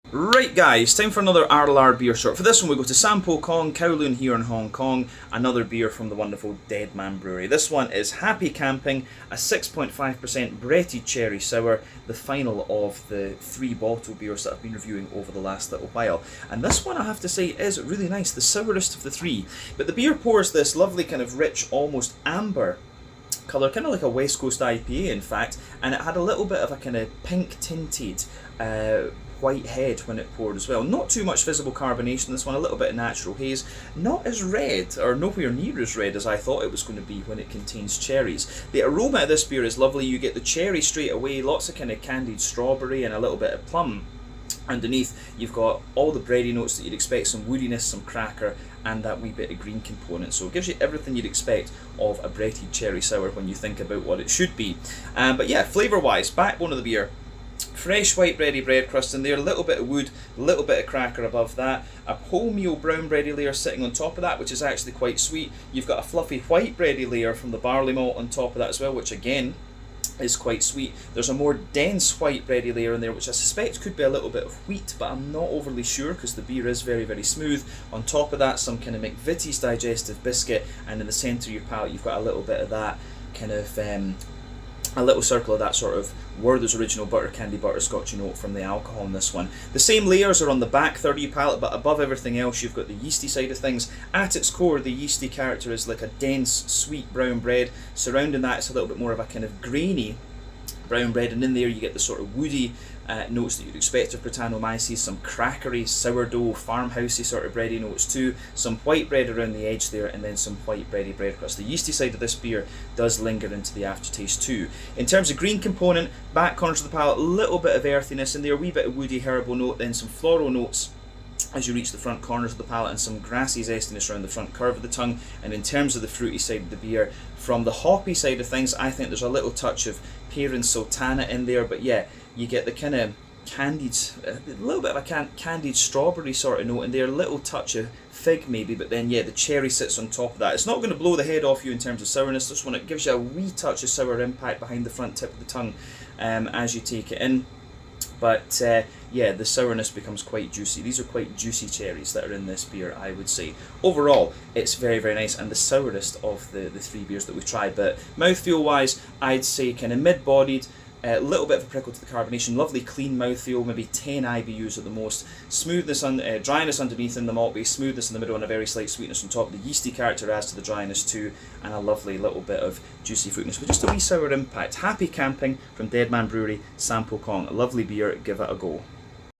Right guys, time for another RLR beer short. For this one we go to Sampo Kong, Kowloon here in Hong Kong, another beer from the wonderful Deadman Brewery. This one is Happy Camping, a 6.5% Bretted Cherry Sour, the final of the 3 bottle beers that I've been reviewing over the last little while. And this one I have to say is really nice, the sourest of the 3. But the beer pours this lovely kind of rich, almost amber colour, kind of like a West Coast IPA in fact, and it had a little bit of a kind of pink tinted white head when it poured as well. Not too much visible carbonation, this one, a little bit of natural haze. Not as red, or nowhere near as red as I thought it was going to be when it contains cherries. The aroma of this beer is lovely. You get the cherry straight away, lots of kind of candied strawberry and a little bit of plum. Underneath you've got all the bready notes that you'd expect, some woodiness, some cracker, and that wee bit of green component. So it gives you everything you'd expect of a Bretted Cherry Sour when you think about what it should be. But yeah, flavour wise, backbone of the beer, fresh white bready bread crust in there, a little bit of wood, a little bit of cracker above that, a wholemeal brown bready layer sitting on top of that, which is actually quite sweet. You've got a fluffy white bready layer from the barley malt on top of that as well, which again is quite sweet. There's a more dense white bready layer in there, which I suspect could be a little bit of wheat, but I'm not overly sure because the beer is very, very smooth. On top of that, some kind of McVitie's digestive biscuit, and in the centre of your palate you've got a little bit of that kind of a little circle of that sort of Werther's original butter candy butterscotchy note from the alcohol in this one. The same layers are on the back third of your palate, but above everything else you've got the yeasty side of things. At its core, the yeasty character is like a dense, sweet brown bread. Surrounding that, it's a little bit more of a kind of grainy brown bread, and in there you get the sort of woody notes that you'd expect of Brettanomyces, some crackery, sourdough, farmhousey sort of bready notes too, some white bread around the edge there, and then some white bready bread crust. The yeasty side of this beer does linger into the aftertaste too. In terms of green component, back corners of the palate, a little bit of earthiness in there, a wee bit of woody herbal note, then some floral notes as you reach the front corners of the palate, and some grassy zestiness around the front curve of the tongue. And in terms of the fruity side of the beer, from the hoppy side of things, I think there's a little touch of pear and sultana in there, but yeah, you get the kind of candied, a little bit of a candied strawberry sort of note in there, a little touch of fig maybe, but then yeah, the cherry sits on top of that. It's not going to blow the head off you in terms of sourness. This one, it gives you a wee touch of sour impact behind the front tip of the tongue as you take it in. But yeah, the sourness becomes quite juicy. These are quite juicy cherries that are in this beer, I would say. Overall, it's very, very nice, and the sourest of the 3 beers that we've tried. But mouthfeel wise, I'd say kind of mid-bodied, a little bit of a prickle to the carbonation, lovely clean mouthfeel, maybe 10 IBUs at the most. Smoothness, dryness underneath in the malt base, smoothness in the middle, and a very slight sweetness on top. The yeasty character adds to the dryness too, and a lovely little bit of juicy fruitiness, but just a wee sour impact. Happy Camping from Deadman Brewery, Sampo Kong. A lovely beer, give it a go.